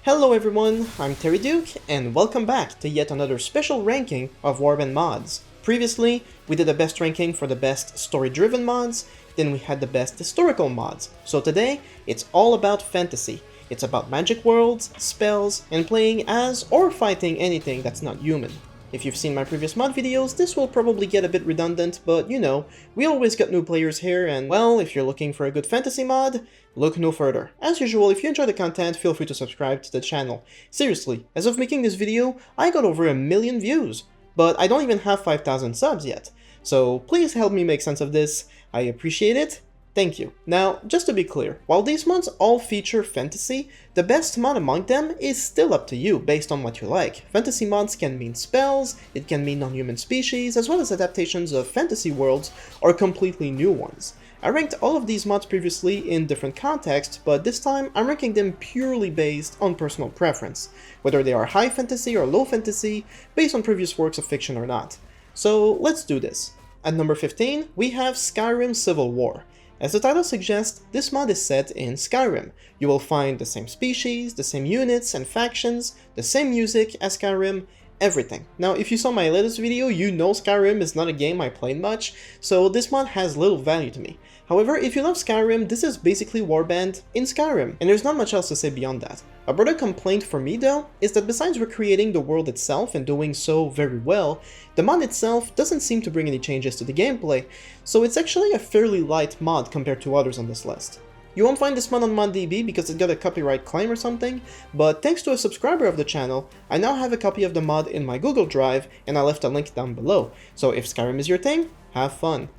Hello everyone, I'm Terry Duke, and welcome back to yet another special ranking of WARBAND mods. Previously, we did the best ranking for the best story-driven mods, then we had the best historical mods. So today, it's all about fantasy. It's about magic worlds, spells, and playing as or fighting anything that's not human. If you've seen my previous mod videos, this will probably get a bit redundant, but you know, we always got new players here, and well, if you're looking for a good fantasy mod, look no further. As usual, if you enjoy the content, feel free to subscribe to the channel. Seriously, as of making this video, I got over 1 million views, but I don't even have 5,000 subs yet. So please help me make sense of this, I appreciate it. Thank you. Now, just to be clear, while these mods all feature fantasy, the best mod among them is still up to you, based on what you like. Fantasy mods can mean spells, it can mean non-human species, as well as adaptations of fantasy worlds or completely new ones. I ranked all of these mods previously in different contexts, but this time I'm ranking them purely based on personal preference, whether they are high fantasy or low fantasy, based on previous works of fiction or not. So let's do this. At number 15, we have Skyrim Civil War. As the title suggests, this mod is set in Skyrim. You will find the same species, the same units and factions, the same music as Skyrim, everything. Now, if you saw my latest video, you know Skyrim is not a game I played much, so this mod has little value to me. However, if you love Skyrim, this is basically WARBAND in Skyrim, and there's not much else to say beyond that. A broader complaint for me though, is that besides recreating the world itself and doing so very well, the mod itself doesn't seem to bring any changes to the gameplay, so it's actually a fairly light mod compared to others on this list. You won't find this mod on ModDB because it got a copyright claim or something, but thanks to a subscriber of the channel, I now have a copy of the mod in my Google Drive, and I left a link down below, so if Skyrim is your thing, have fun.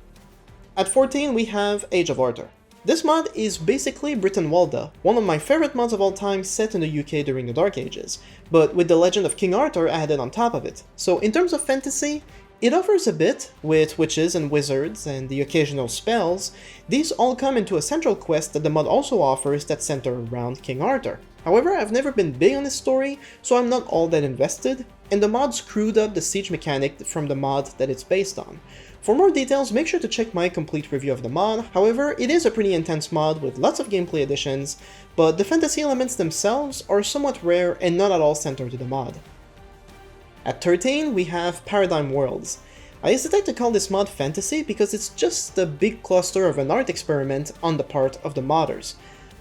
At 14, we have Age of Arthur. This mod is basically Brittenwalda, one of my favorite mods of all time set in the UK during the Dark Ages, but with the legend of King Arthur added on top of it. So in terms of fantasy, it offers a bit, with witches and wizards and the occasional spells. These all come into a central quest that the mod also offers that center around King Arthur. However, I've never been big on this story, so I'm not all that invested, and the mod screwed up the siege mechanic from the mod that it's based on. For more details, make sure to check my complete review of the mod. However, it is a pretty intense mod with lots of gameplay additions, but the fantasy elements themselves are somewhat rare and not at all centered to the mod. At 13, we have Paradigm Worlds. I hesitate to call this mod fantasy because it's just a big cluster of an art experiment on the part of the modders.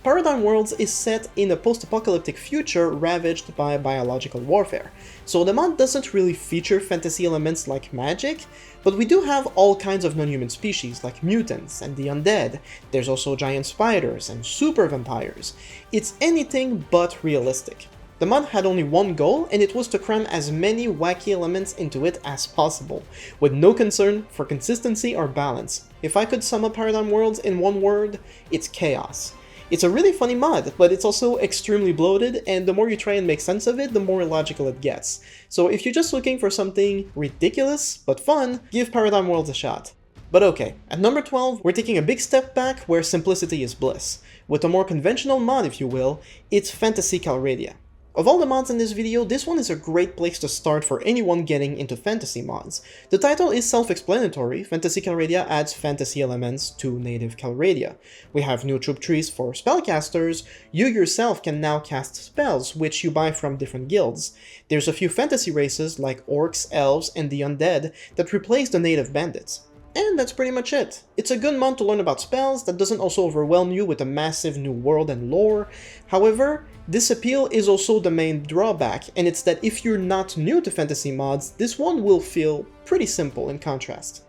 Paradigm Worlds is set in a post-apocalyptic future ravaged by biological warfare, so the mod doesn't really feature fantasy elements like magic, but we do have all kinds of non-human species like mutants and the undead. There's also giant spiders and super vampires. It's anything but realistic. The mod had only one goal, and it was to cram as many wacky elements into it as possible, with no concern for consistency or balance. If I could sum up Paradigm Worlds in one word, it's chaos. It's a really funny mod, but it's also extremely bloated, and the more you try and make sense of it, the more illogical it gets. So if you're just looking for something ridiculous but fun, give Paradigm Worlds a shot. But okay, at number 12, we're taking a big step back where simplicity is bliss. With a more conventional mod, if you will, it's Phantasy Calradia. Of all the mods in this video, this one is a great place to start for anyone getting into fantasy mods. The title is self-explanatory. Phantasy Calradia adds fantasy elements to native Calradia. We have new troop trees for spellcasters. You yourself can now cast spells, which you buy from different guilds. There's a few fantasy races like orcs, elves, and the undead that replace the native bandits. And that's pretty much it. It's a good mod to learn about spells that doesn't also overwhelm you with a massive new world and lore. However, this appeal is also the main drawback, and it's that if you're not new to fantasy mods, this one will feel pretty simple in contrast.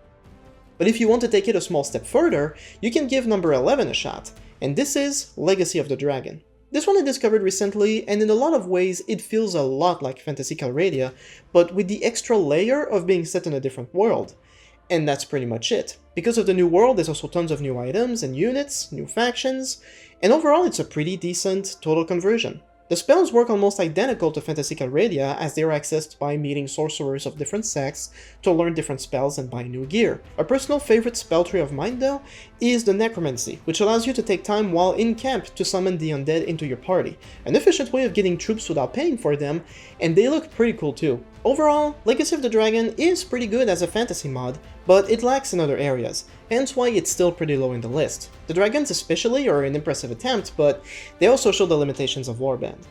But if you want to take it a small step further, you can give number 11 a shot, and this is Legacy of the Dragon. This one I discovered recently, and in a lot of ways it feels a lot like Phantasy Calradia, but with the extra layer of being set in a different world. And that's pretty much it. Because of the new world, there's also tons of new items and units, new factions, and overall it's a pretty decent total conversion. The spells work almost identical to Phantasy Calradia, as they are accessed by meeting sorcerers of different sects to learn different spells and buy new gear. A personal favorite spell tree of mine though is the Necromancy, which allows you to take time while in camp to summon the undead into your party. An efficient way of getting troops without paying for them, and they look pretty cool too. Overall, Legacy of the Dragon is pretty good as a fantasy mod, but it lacks in other areas, hence why it's still pretty low in the list. The dragons especially are an impressive attempt, but they also show the limitations of WARBAND.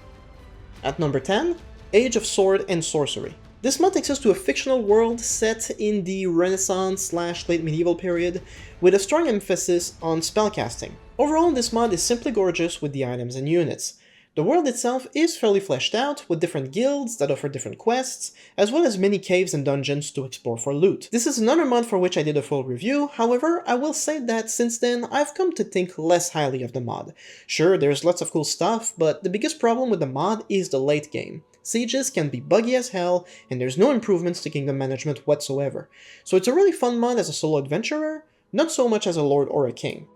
At number 10, Age of Sword and Sorcery. This mod takes us to a fictional world set in the Renaissance/late medieval period, with a strong emphasis on spellcasting. Overall, this mod is simply gorgeous with the items and units. The world itself is fairly fleshed out, with different guilds that offer different quests, as well as many caves and dungeons to explore for loot. This is another mod for which I did a full review, however, I will say that since then I've come to think less highly of the mod. Sure, there's lots of cool stuff, but the biggest problem with the mod is the late game. Sieges can be buggy as hell, and there's no improvements to kingdom management whatsoever. So it's a really fun mod as a solo adventurer, not so much as a lord or a king.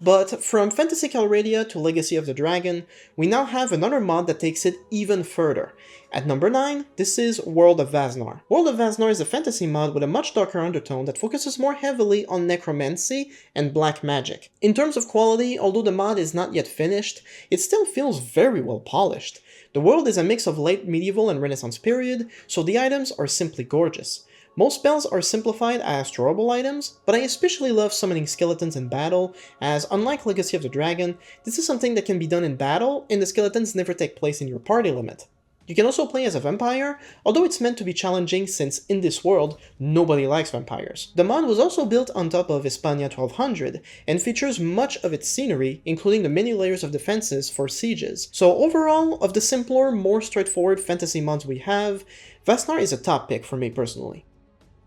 But from Phantasy Calradia to Legacy of the Dragon, we now have another mod that takes it even further. At number 9, this is World of Vasnar. World of Vasnar is a fantasy mod with a much darker undertone that focuses more heavily on necromancy and black magic. In terms of quality, although the mod is not yet finished, it still feels very well polished. The world is a mix of late medieval and Renaissance period, so the items are simply gorgeous. Most spells are simplified as throwable items, but I especially love summoning skeletons in battle, as unlike Legacy of the Dragon, this is something that can be done in battle, and the skeletons never take place in your party limit. You can also play as a vampire, although it's meant to be challenging since in this world, nobody likes vampires. The mod was also built on top of Hispania 1200, and features much of its scenery, including the many layers of defenses for sieges. So overall, of the simpler, more straightforward fantasy mods we have, Vasnar is a top pick for me personally.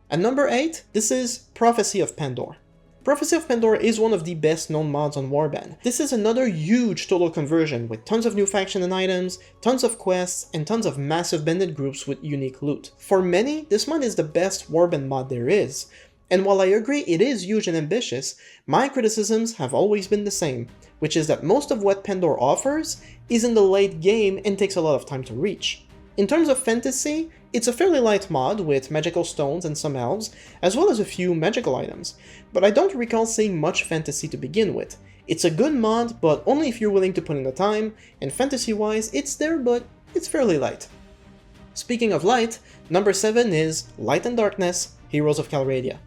At number 8, this is Prophecy of Pendor. Prophecy of Pendor is one of the best known mods on WARBAND. This is another huge total conversion with tons of new faction and items, tons of quests, and tons of massive bandit groups with unique loot. For many, this mod is the best WARBAND mod there is, and while I agree it is huge and ambitious, my criticisms have always been the same, which is that most of what Pendor offers is in the late game and takes a lot of time to reach. In terms of fantasy, it's a fairly light mod with magical stones and some elves, as well as a few magical items, but I don't recall seeing much fantasy to begin with. It's a good mod, but only if you're willing to put in the time, and fantasy-wise it's there, but it's fairly light. Speaking of light, number 7 is Light and Darkness, Heroes of Calradia.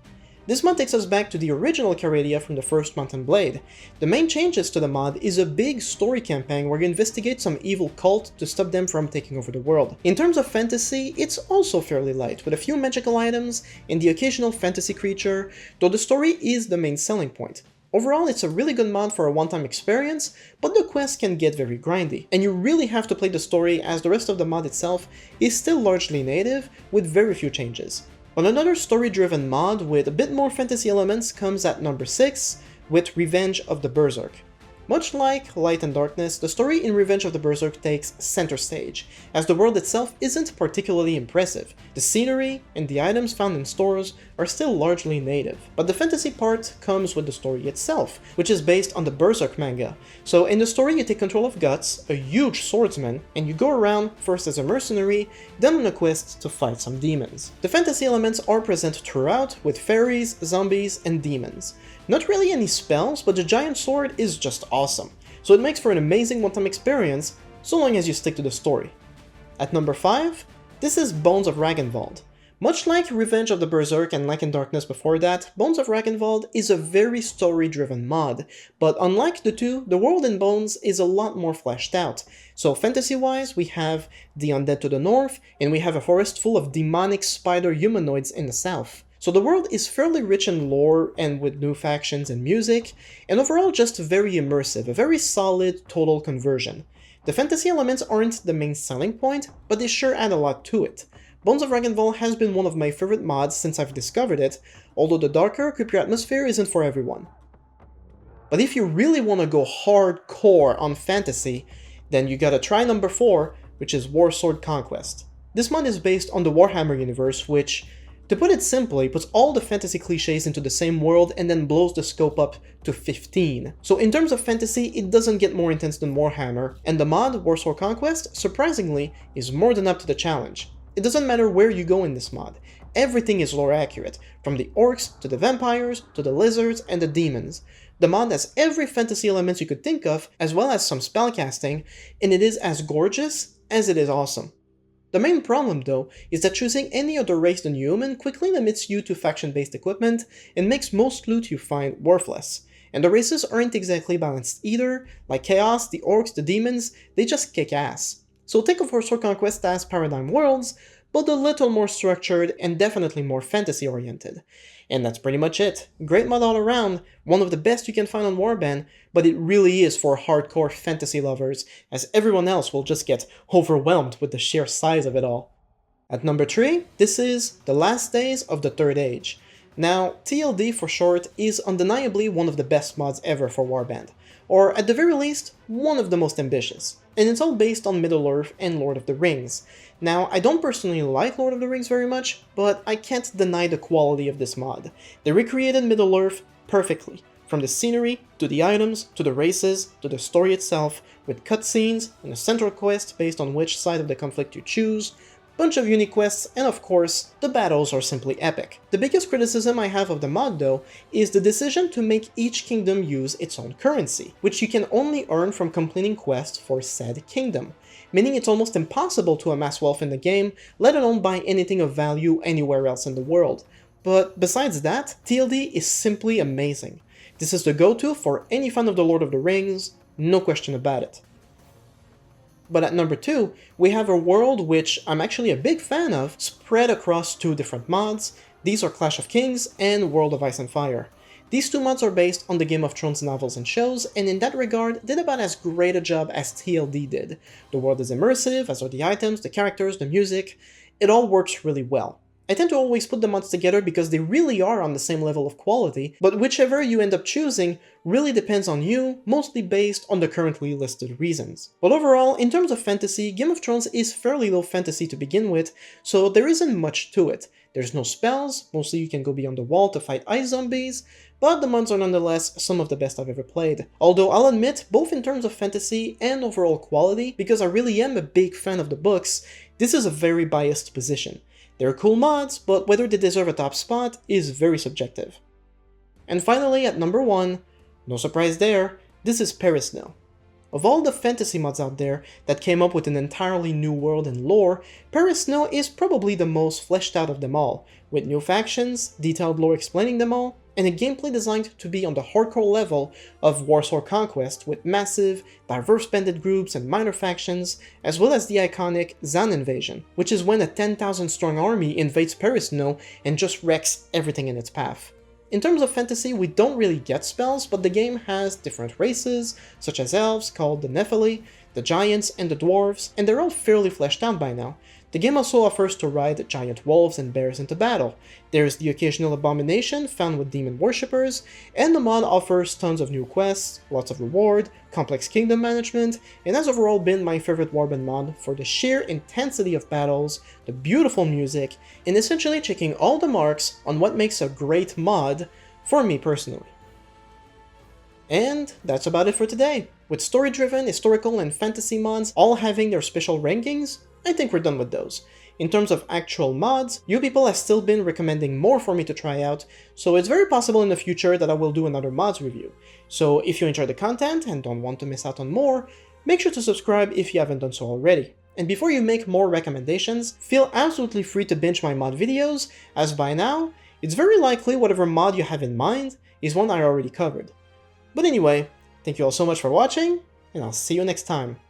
This mod takes us back to the original Calradia from the first Mountain Blade. The main changes to the mod is a big story campaign where you investigate some evil cult to stop them from taking over the world. In terms of fantasy, it's also fairly light, with a few magical items and the occasional fantasy creature, though the story is the main selling point. Overall, it's a really good mod for a one-time experience, but the quests can get very grindy, and you really have to play the story as the rest of the mod itself is still largely native, with very few changes. But another story-driven mod with a bit more fantasy elements comes at number 6, with Revenge of the Berserk. Much like Light and Darkness, the story in Revenge of the Berserk takes center stage, as the world itself isn't particularly impressive. The scenery and the items found in stores are still largely native. But the fantasy part comes with the story itself, which is based on the Berserk manga. So in the story you take control of Guts, a huge swordsman, and you go around first as a mercenary, then on a quest to fight some demons. The fantasy elements are present throughout, with fairies, zombies, and demons. Not really any spells, but the giant sword is just awesome, so it makes for an amazing one-time experience, so long as you stick to the story. At number 5, this is Bones of Ragnvald. Much like Revenge of the Berserk and Light and Darkness before that, Bones of Ragnvald is a very story-driven mod, but unlike the two, the world in Bones is a lot more fleshed out. So fantasy-wise, we have the undead to the north, and we have a forest full of demonic spider humanoids in the south. So the world is fairly rich in lore and with new factions and music, and overall just very immersive, a very solid total conversion. The fantasy elements aren't the main selling point, but they sure add a lot to it. Bones of Ragnvald has been one of my favorite mods since I've discovered it, although the darker, creepier atmosphere isn't for everyone. But if you really want to go hardcore on fantasy, then you gotta try number 4, which is Warsword Conquest. This mod is based on the Warhammer universe, which, to put it simply, puts all the fantasy cliches into the same world and then blows the scope up to 15. So in terms of fantasy, it doesn't get more intense than Warhammer, and the mod, Warsword Conquest, surprisingly, is more than up to the challenge. It doesn't matter where you go in this mod, everything is lore accurate, from the orcs to the vampires to the lizards and the demons. The mod has every fantasy element you could think of, as well as some spellcasting, and it is as gorgeous as it is awesome. The main problem, though, is that choosing any other race than human quickly limits you to faction-based equipment and makes most loot you find worthless. And the races aren't exactly balanced either, like Chaos, the Orcs, the Demons, they just kick ass. So think of Warsword Conquest as Paradigm Worlds, but a little more structured and definitely more fantasy oriented. And that's pretty much it. Great mod all around, one of the best you can find on Warband, but it really is for hardcore fantasy lovers, as everyone else will just get overwhelmed with the sheer size of it all. At number 3, this is The Last Days of the Third Age. Now, TLD for short is undeniably one of the best mods ever for Warband, or at the very least, one of the most ambitious, and it's all based on Middle-earth and Lord of the Rings. Now, I don't personally like Lord of the Rings very much, but I can't deny the quality of this mod. They recreated Middle-earth perfectly, from the scenery, to the items, to the races, to the story itself, with cutscenes, and a central quest based on which side of the conflict you choose, bunch of unique quests, and of course, the battles are simply epic. The biggest criticism I have of the mod though is the decision to make each kingdom use its own currency, which you can only earn from completing quests for said kingdom, meaning it's almost impossible to amass wealth in the game, let alone buy anything of value anywhere else in the world. But besides that, TLD is simply amazing. This is the go-to for any fan of the Lord of the Rings, no question about it. But at number 2, we have a world which I'm actually a big fan of, spread across 2 different mods. These are Clash of Kings and World of Ice and Fire. These 2 mods are based on the Game of Thrones novels and shows, and in that regard did about as great a job as TLD did. The world is immersive, as are the items, the characters, the music. It all works really well. I tend to always put the mods together because they really are on the same level of quality, but whichever you end up choosing really depends on you, mostly based on the currently listed reasons. But overall, in terms of fantasy, Game of Thrones is fairly low fantasy to begin with, so there isn't much to it. There's no spells, mostly you can go beyond the wall to fight ice zombies, but the mods are nonetheless some of the best I've ever played. Although I'll admit, both in terms of fantasy and overall quality, because I really am a big fan of the books, this is a very biased position. They're cool mods, but whether they deserve a top spot is very subjective. And finally, at number 1, no surprise there, this is Perisno. Of all the fantasy mods out there that came up with an entirely new world and lore, Perisno is probably the most fleshed out of them all, with new factions, detailed lore explaining them all, and a gameplay designed to be on the hardcore level of Warsword Conquest with massive, diverse bandit groups and minor factions, as well as the iconic Zan invasion, which is when a 10,000 strong army invades Perisno and just wrecks everything in its path. In terms of fantasy, we don't really get spells, but the game has different races, such as elves called the Nephili, the giants and the dwarves, and they're all fairly fleshed out by now. The game also offers to ride giant wolves and bears into battle. There's the occasional abomination found with demon worshippers, and the mod offers tons of new quests, lots of reward, complex kingdom management, and has overall been my favorite Warband mod for the sheer intensity of battles, the beautiful music, and essentially checking all the marks on what makes a great mod for me personally. And that's about it for today. With story-driven, historical, and fantasy mods all having their special rankings, I think we're done with those. In terms of actual mods, you people have still been recommending more for me to try out, so it's very possible in the future that I will do another mods review. So if you enjoy the content and don't want to miss out on more, make sure to subscribe if you haven't done so already. And before you make more recommendations, feel absolutely free to binge my mod videos, as by now, it's very likely whatever mod you have in mind is one I already covered. But anyway, thank you all so much for watching, and I'll see you next time.